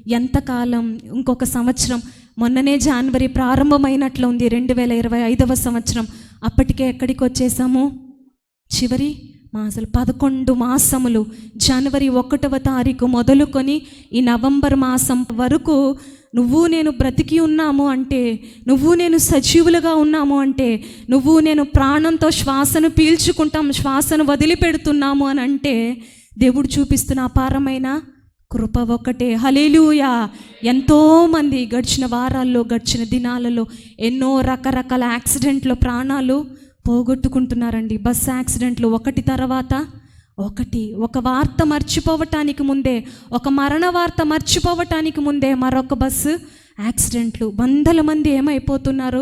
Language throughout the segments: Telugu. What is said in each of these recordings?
ఎంతకాలం? ఇంకొక సంవత్సరం. మొన్ననే జనవరి ప్రారంభమైనట్లు ఉంది 2025వ సంవత్సరం. అప్పటికే ఎక్కడికి వచ్చేసాము? చివరి మాసాలు, 11 మాసములు. జనవరి 1వ తారీఖు మొదలుకొని ఈ నవంబర్ మాసం వరకు నువ్వు నేను బ్రతికి ఉన్నాము అంటే, నువ్వు నేను సజీవులుగా ఉన్నాము అంటే, నువ్వు నేను ప్రాణంతో శ్వాసను పీల్చుకుంటాం, శ్వాసను వదిలిపెడుతున్నాము అని అంటే దేవుడు చూపిస్తున్న అపారమైన కృప ఒక్కటే. హల్లెలూయా. ఎంతోమంది గడిచిన వారాల్లో, గడిచిన దినాలలో ఎన్నో రకరకాల యాక్సిడెంట్లో ప్రాణాలు పోగొట్టుకుంటున్నారండి. బస్ యాక్సిడెంట్లు ఒకటి తర్వాత ఒకటి. ఒక వార్త మర్చిపోవటానికి ముందే, ఒక మరణ వార్త మర్చిపోవటానికి ముందే మరొక బస్సు యాక్సిడెంట్లు. వందల మంది ఏమైపోతున్నారు?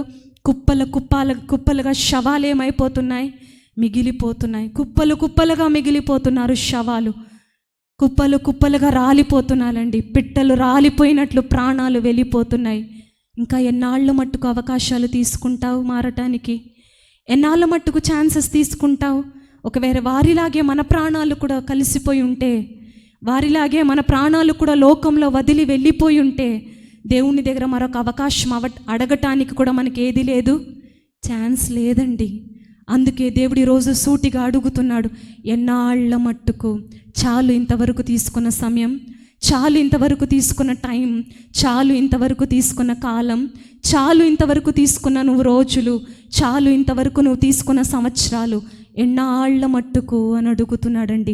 కుప్పలుగా శవాలు ఏమైపోతున్నాయి? మిగిలిపోతున్నాయి. కుప్పలుగా మిగిలిపోతున్నారు శవాలు. కుప్పలుగా రాలిపోతున్నారండి. పిట్టలు రాలిపోయినట్లు ప్రాణాలు వెళ్ళిపోతున్నాయి. ఇంకా ఎన్నాళ్ళ మట్టుకు అవకాశాలు తీసుకుంటావు మారటానికి? ఎన్నాళ్ళ మట్టుకు ఛాన్సెస్ తీసుకుంటావు? ఒకవేళ వారిలాగే మన ప్రాణాలు కూడా కలిసిపోయి ఉంటే, వారిలాగే మన ప్రాణాలు కూడా లోకంలో వదిలి వెళ్ళిపోయి ఉంటే, దేవుని దగ్గర మరొక అవకాశం అడగటానికి కూడా మనకి ఏది లేదు, ఛాన్స్ లేదండి. అందుకే దేవుడు ఈరోజు సూటిగా అడుగుతున్నాడు, ఎన్నాళ్ళ మట్టుకు? చాలు ఇంతవరకు తీసుకున్న సమయం, చాలు ఇంతవరకు తీసుకున్న టైం, చాలు ఇంతవరకు తీసుకున్న కాలం, చాలు ఇంతవరకు తీసుకున్న నువ్వు రోజులు, చాలు ఇంతవరకు నువ్వు తీసుకున్న సంవత్సరాలు, ఎన్నాళ్ళ మట్టుకు అని అడుగుతున్నాడండి.